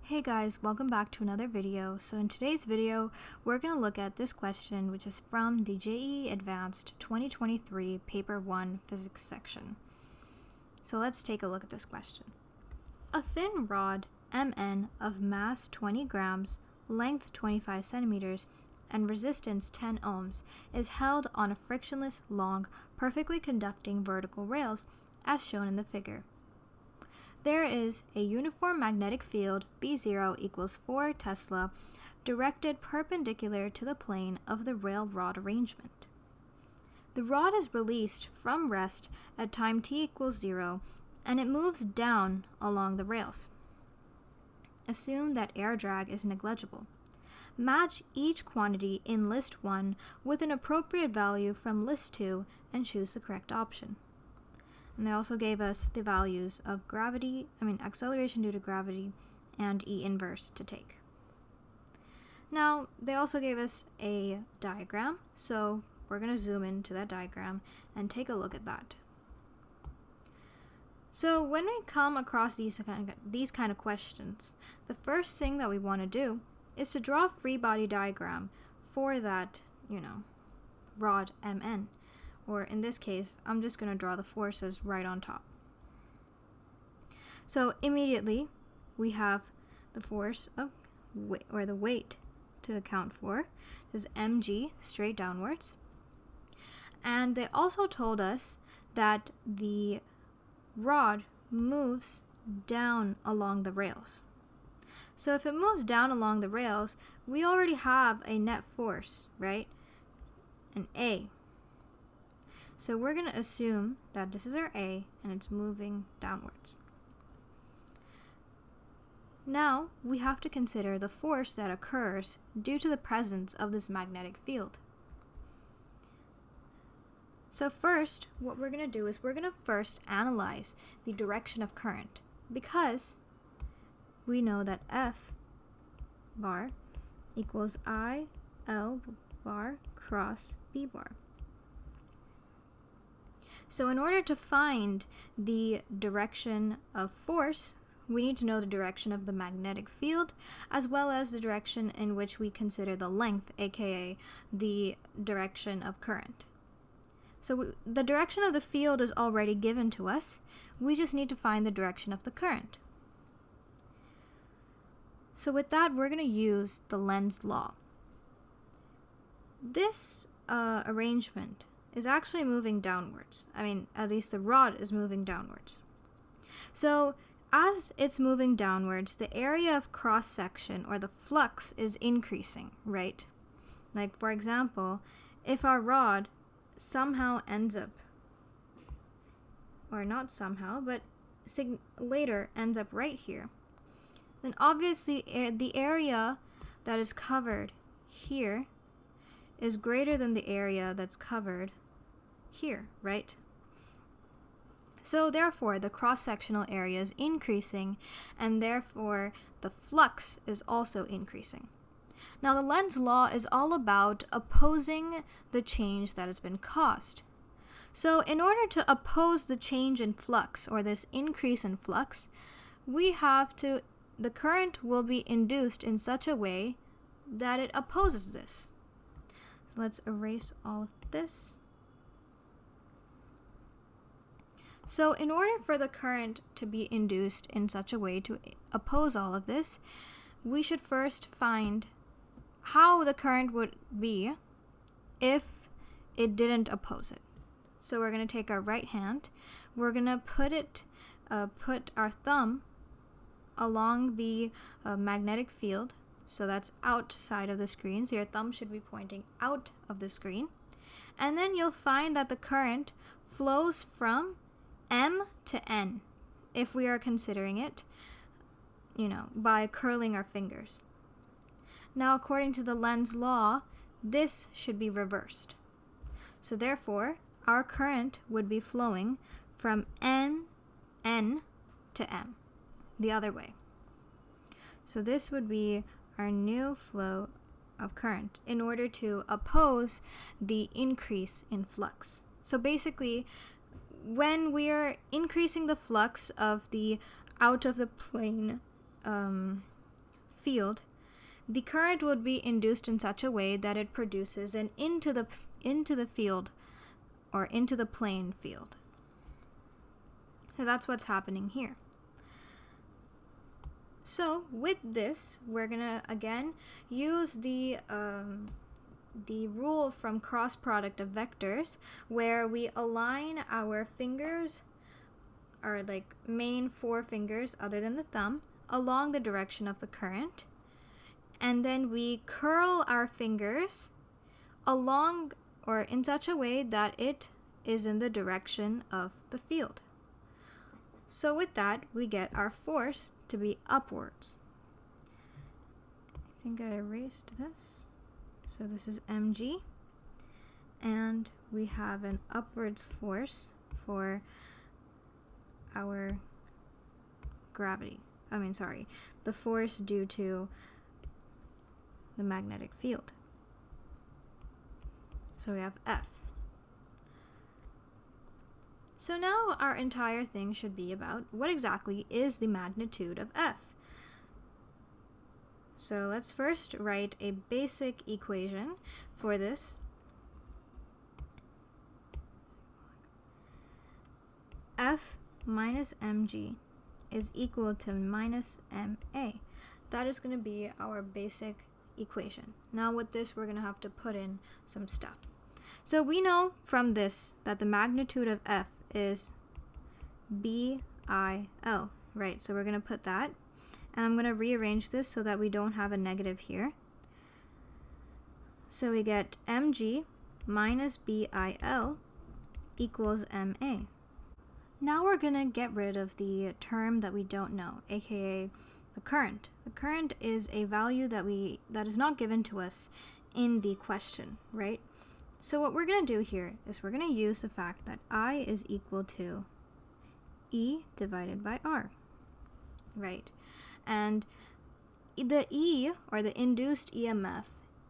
Hey guys, welcome back to another video. So in today's video, we're going to look at this question, which is from the JEE Advanced 2023 Paper 1 Physics section. So let's take a look at this question. A thin rod, Mn, of mass 20 grams, length 25 centimeters, and resistance 10 ohms, is held on a frictionless, long, perfectly conducting vertical rails, as shown in the figure. There is a uniform magnetic field, B0 equals 4 Tesla, directed perpendicular to the plane of the rail rod arrangement. The rod is released from rest at time t equals 0, and it moves down along the rails. Assume that air drag is negligible. Match each quantity in list 1 with an appropriate value from list 2 and choose the correct option. And they also gave us the values of acceleration due to gravity and E inverse to take. Now, they also gave us a diagram, so we're going to zoom into that diagram and take a look at that. So when we come across these kind of questions, the first thing that we want to do is to draw a free body diagram for that, rod Mn. Or in this case, I'm just going to draw the forces right on top. So immediately, we have the force of the weight to account for. This is mg, straight downwards. And they also told us that the rod moves down along the rails. So if it moves down along the rails, we already have a net force, right? An A. So we're going to assume that this is our A and it's moving downwards. Now we have to consider the force that occurs due to the presence of this magnetic field. So first, what we're going to do is we're going to first analyze the direction of current, because we know that F bar equals I L bar cross B bar. So in order to find the direction of force, we need to know the direction of the magnetic field, as well as the direction in which we consider the length, aka the direction of current. So the direction of the field is already given to us. We just need to find the direction of the current. So with that, we're going to use the Lenz's law. This arrangement is actually moving downwards. At least the rod is moving downwards. So as it's moving downwards, the area of cross-section, or the flux, is increasing, right? Like, for example, if our rod somehow ends up, or not somehow, but later ends up right here, then obviously the area that is covered here is greater than the area that's covered here, right? So therefore, the cross-sectional area is increasing, and therefore the flux is also increasing. Now, the Lenz's law is all about opposing the change that has been caused. So in order to oppose the change in flux, or this increase in flux, the current will be induced in such a way that it opposes this. So let's erase all of this. So in order for the current to be induced in such a way to oppose all of this, we should first find how the current would be if it didn't oppose it. So we're going to take our right hand, we're going to put our thumb along the magnetic field, so that's outside of the screen, so your thumb should be pointing out of the screen, and then you'll find that the current flows from M to N, if we are considering it, by curling our fingers. Now, according to the Lenz's law, this should be reversed. So therefore, our current would be flowing from N to M, the other way. So this would be our new flow of current in order to oppose the increase in flux. So basically, when we're increasing the flux of the out of the plane field, the current would be induced in such a way that it produces an into the field or into the plane field. So that's what's happening here. So with this, we're gonna again use the rule from cross product of vectors, where we align our fingers, our like main four fingers other than the thumb, along the direction of the current, and then we curl our fingers along or in such a way that it is in the direction of the field. So with that, we get our force to be upwards. I think I erased this. So this is mg, and we have an upwards force for our gravity. The force due to the magnetic field. So we have F. So now our entire thing should be about what exactly is the magnitude of F. So let's first write a basic equation for this. F minus mg is equal to minus ma. That is going to be our basic equation. Now with this, we're going to have to put in some stuff. So we know from this that the magnitude of F is BIL, right? So we're going to put that, and I'm going to rearrange this so that we don't have a negative here. So we get mg minus BIL equals ma. Now we're going to get rid of the term that we don't know, aka the current. The current is a value that is not given to us in the question, right? So what we're going to do here is we're going to use the fact that I is equal to E divided by R, right? And the E, or the induced EMF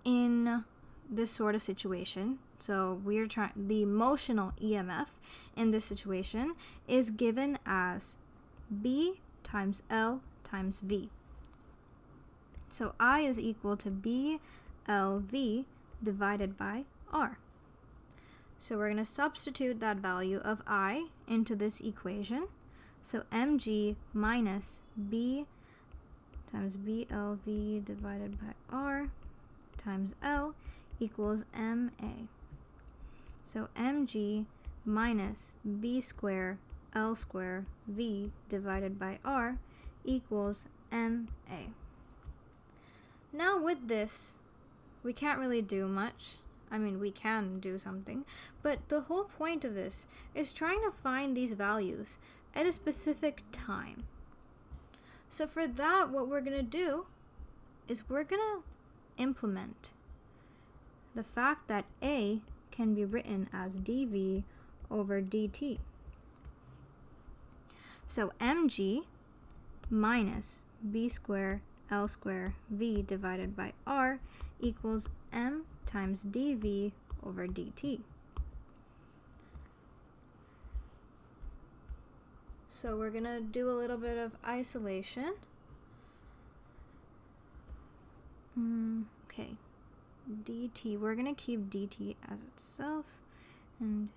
in this sort of situation, so the motional EMF in this situation is given as B times L times V. So I is equal to BLV divided by R. So we're going to substitute that value of I into this equation. So mg minus B times BLV divided by R times L equals ma. So mg minus B square L square V divided by R equals ma. Now with this, we can't really do much. We can do something, but the whole point of this is trying to find these values at a specific time. So for that, what we're going to do is we're going to implement the fact that A can be written as dV over dt. So mg minus B square L square V divided by R equals m times dV over dt. So we're going to do a little bit of isolation. Okay, dt, we're going to keep dt as itself and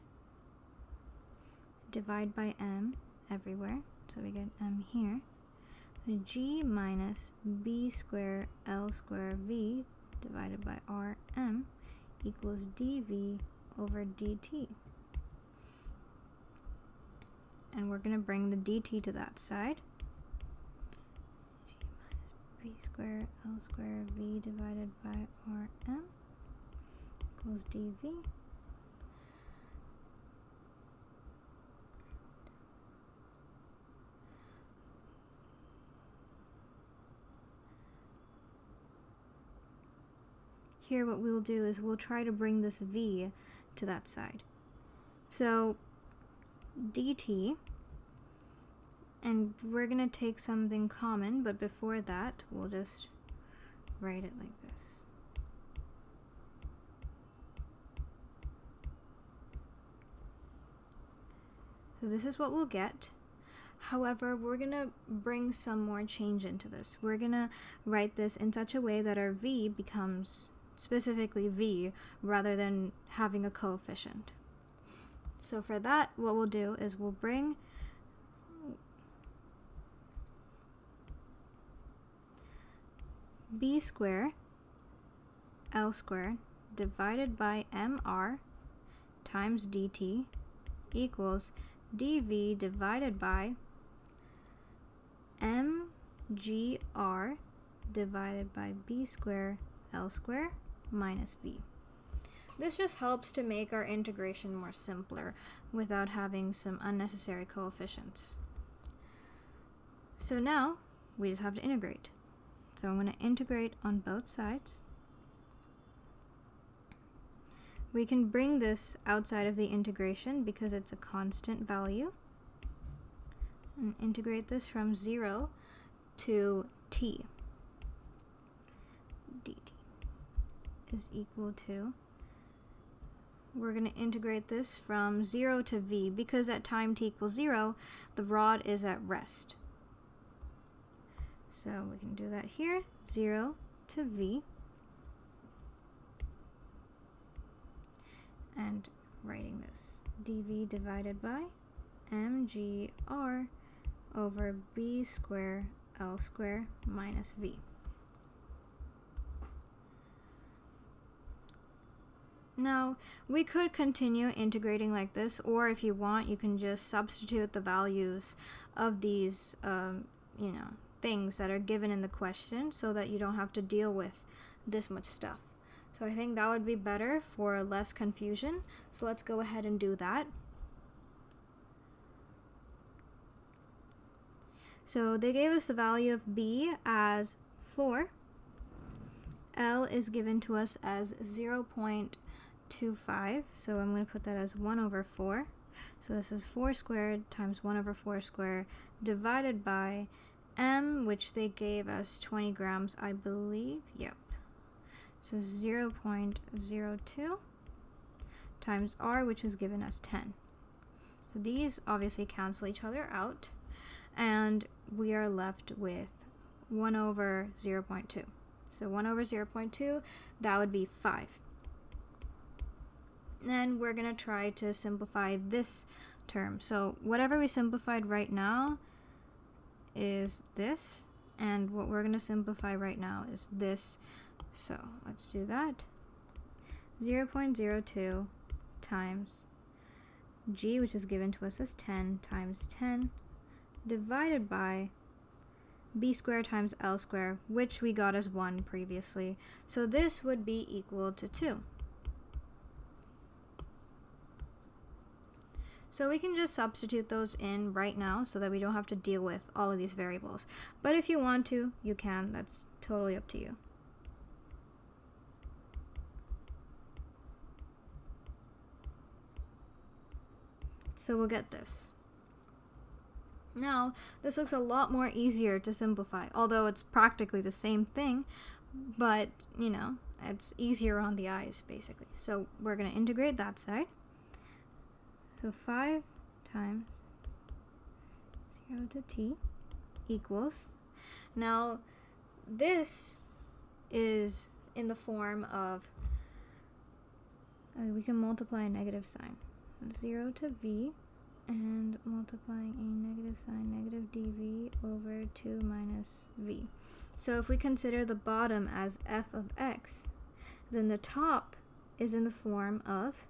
divide by m everywhere. So we get m here. So g minus B square L square V divided by Rm equals dV over dt. And we're going to bring the dt to that side. G minus B square L square V divided by Rm equals dV. Here what we'll do is we'll try to bring this V to that side. So dt, and we're going to take something common, but before that we'll just write it like this. So this is what we'll get. However, we're going to bring some more change into this. We're going to write this in such a way that our v becomes specifically v rather than having a coefficient. So for that, what we'll do is we'll bring b squared L squared divided by mr times dt equals dv divided by mgr divided by b squared L squared minus v. This just helps to make our integration more simpler without having some unnecessary coefficients. So now we just have to integrate. So I'm going to integrate on both sides. We can bring this outside of the integration because it's a constant value. And integrate this from 0 to t. dt is equal to, we're going to integrate this from 0 to v because at time t equals 0, the rod is at rest. So we can do that here, 0 to v. And writing this, dv divided by mgr over b squared L squared minus v. Now, we could continue integrating like this, or if you want, you can just substitute the values of these, things that are given in the question so that you don't have to deal with this much stuff. So I think that would be better for less confusion. So let's go ahead and do that. So they gave us the value of b as 4. L is given to us as 0.25. So I'm going to put that as 1 over 4. So this is 4 squared times 1 over 4 squared divided by m, which they gave us 20 grams, I believe. Yep. So 0.02 times r, which is given as 10. So these obviously cancel each other out, and we are left with 1 over 0.2. So 1 over 0.2, that would be 5. Then we're going to try to simplify this term. So whatever we simplified right now is this, and what we're going to simplify right now is this. So let's do that. 0.02 times g, which is given to us as 10, times 10, divided by b squared times L squared, which we got as 1 previously. So this would be equal to 2. So we can just substitute those in right now so that we don't have to deal with all of these variables. But if you want to, you can. That's totally up to you. So we'll get this. Now, this looks a lot more easier to simplify, although it's practically the same thing, but, it's easier on the eyes, basically. So we're going to integrate that side. So 5 times 0 to t equals, now this is in the form of, we can multiply a negative sign, 0 to v, and multiplying a negative sign, negative dv over 2 minus v. So if we consider the bottom as f of x, then the top is in the form of,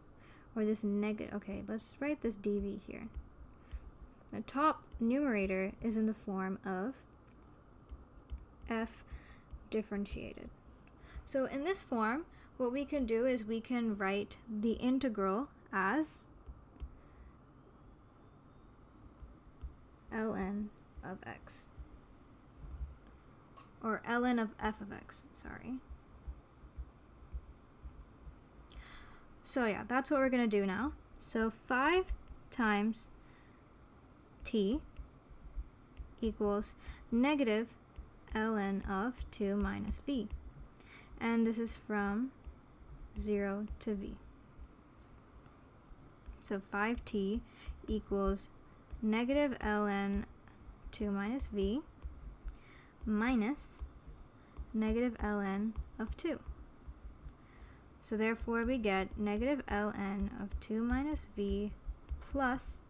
or this negative, okay, let's write this dv here. The top numerator is in the form of f differentiated. So in this form, what we can do is we can write the integral as ln of x, or ln of f of x, sorry. So yeah, that's what we're going to do now. So 5 times t equals negative ln of 2 minus v. And this is from 0 to v. So 5t equals negative ln 2 minus v minus negative ln of 2. So therefore we get negative ln of 2 minus v plus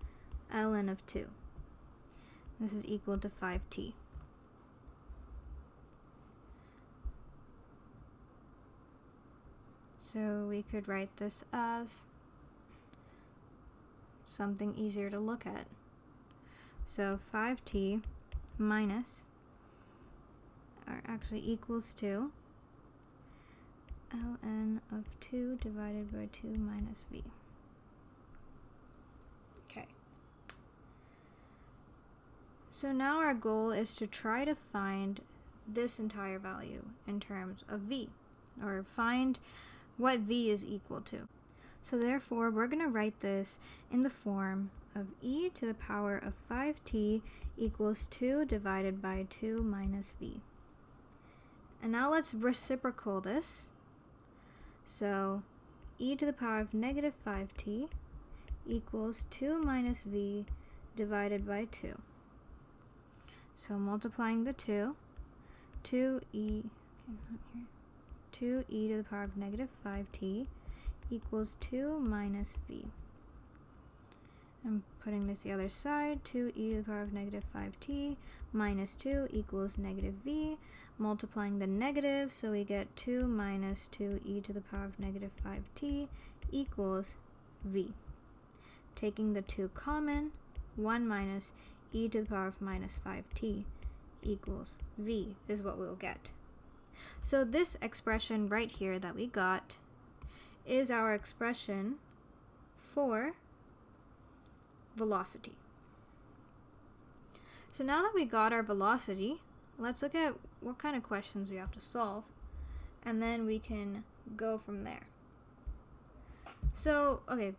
ln of 2. This is equal to 5t. So we could write this as something easier to look at. So 5t minus, or actually equals to, ln of 2 divided by 2 minus v. Okay. So now our goal is to try to find this entire value in terms of v, or find what v is equal to. So therefore, we're going to write this in the form of e to the power of 5t equals 2 divided by 2 minus v. And now let's reciprocal this. So e to the power of negative 5t equals 2 minus v divided by 2. So multiplying the 2, 2e to the power of negative 5t equals 2 minus v. I'm putting this the other side. 2e to the power of negative 5t minus 2 equals negative v. Multiplying the negative, so we get 2 minus 2e to the power of negative 5t equals v. Taking the 2 common, 1 minus e to the power of minus 5t equals v is what we'll get. So this expression right here that we got is our expression for velocity. So now that we got our velocity, let's look at what kind of questions we have to solve, and then we can go from there. So, okay,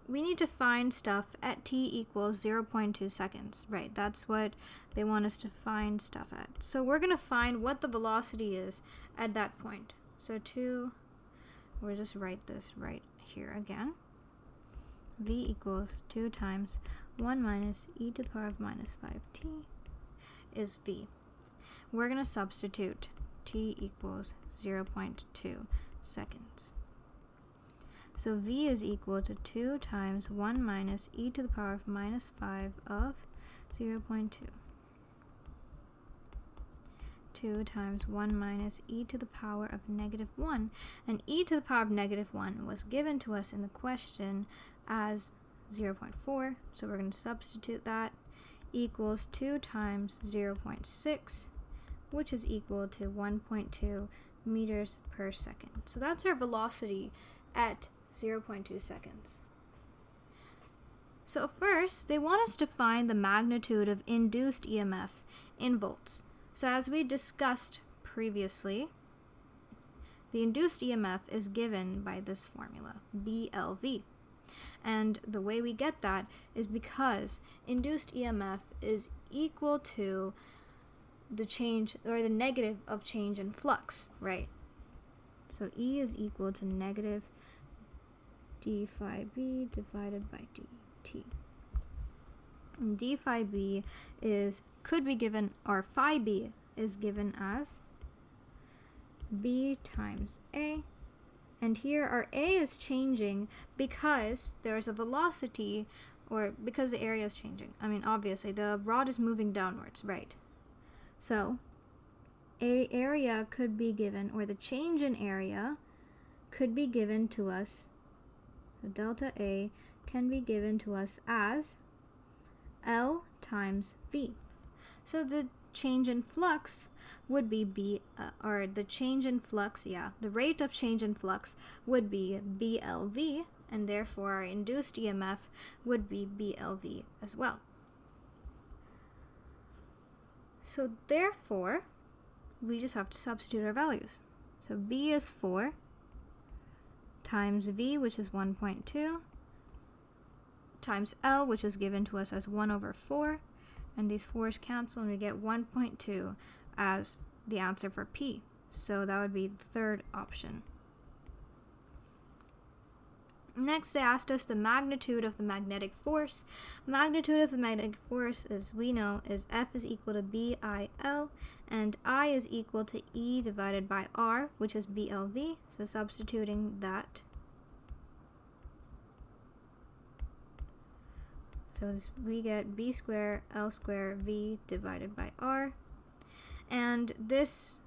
we need to find stuff at t equals 0.2 seconds, right? That's what they want us to find stuff at. So we're going to find what the velocity is at that point. So we'll just write this right here again. V equals 2 times 1 minus e to the power of minus 5t is v. We're going to substitute t equals 0.2 seconds. So v is equal to 2 times 1 minus e to the power of minus 5 of 0.2. 2 times 1 minus e to the power of negative 1. And e to the power of negative 1 was given to us in the question as 0.4. So we're going to substitute that. Equals 2 times 0.6, which is equal to 1.2 meters per second. So that's our velocity at 0.2 seconds. So first, they want us to find the magnitude of induced EMF in volts. So as we discussed previously, the induced EMF is given by this formula, BLV. And the way we get that is because induced EMF is equal to the change, or the negative of change in flux, right? So E is equal to negative d phi b divided by dt. And d phi b could be given, or phi b is given as b times a. And here our a is changing because there's a velocity, or because the area is changing. I mean, obviously, the rod is moving downwards, right? So a area could be given, or the change in area could be given to us, the delta A can be given to us as L times V. So the change in flux would be the rate of change in flux would be BLV, and therefore our induced EMF would be BLV as well. So therefore, we just have to substitute our values. So B is 4 times V, which is 1.2, times L, which is given to us as 1 over 4, and these 4's cancel, and we get 1.2 as the answer for P. So that would be the third option. Next, they asked us the magnitude of the magnetic force. Magnitude of the magnetic force, as we know, is F is equal to BIL, and I is equal to E divided by R, which is BLV. So substituting that. So we get B square L square V divided by R. And this,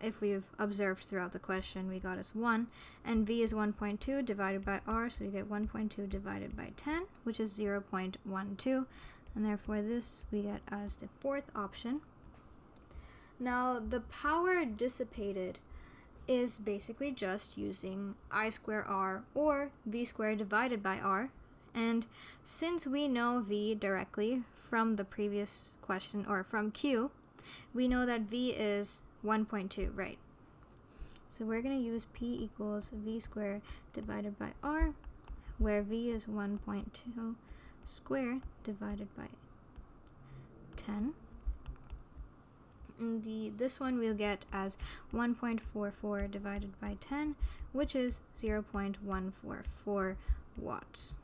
if we've observed throughout the question, we got as 1, and V is 1.2 divided by R, so we get 1.2 divided by 10, which is 0.12, and therefore this we get as the fourth option. Now, the power dissipated is basically just using I square R or V squared divided by R, and since we know V directly from the previous question, or from Q, we know that V is 1.2, right? So we're going to use P equals V squared divided by R, where V is 1.2 squared divided by 10. And this one we'll get as 1.44 divided by 10, which is 0.144 watts.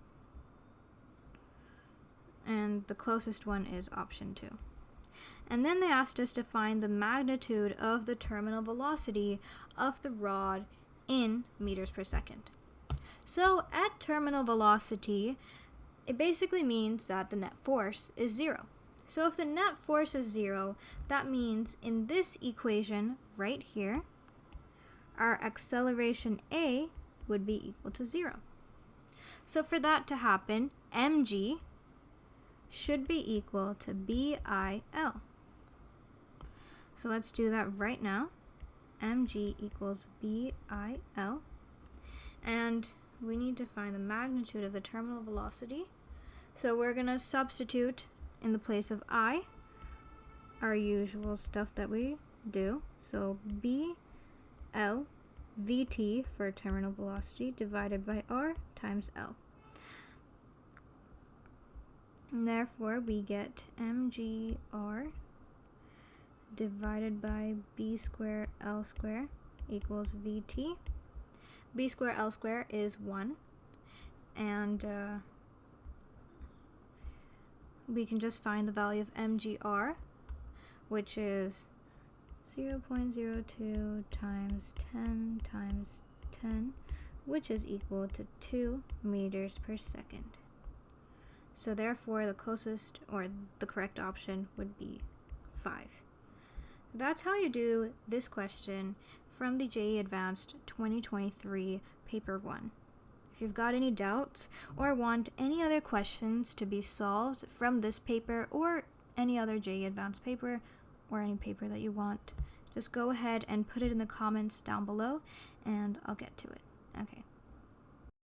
And the closest one is option 2. And then they asked us to find the magnitude of the terminal velocity of the rod in meters per second. So at terminal velocity, it basically means that the net force is 0. So if the net force is 0, that means in this equation right here, our acceleration A would be equal to 0. So for that to happen, mg should be equal to BIL. So let's do that right now. mg equals BIL. And we need to find the magnitude of the terminal velocity. So we're going to substitute in the place of I our usual stuff that we do. So BL VT for terminal velocity divided by R times L. And therefore, we get mgr divided by B square L square equals VT. B square L square is 1. And we can just find the value of mgr, which is 0.02 times 10 times 10, which is equal to 2 meters per second. So therefore, the closest, or the correct option, would be 5. That's how you do this question from the JEE Advanced 2023 Paper 1. If you've got any doubts or want any other questions to be solved from this paper or any other JEE Advanced paper or any paper that you want, just go ahead and put it in the comments down below and I'll get to it. Okay.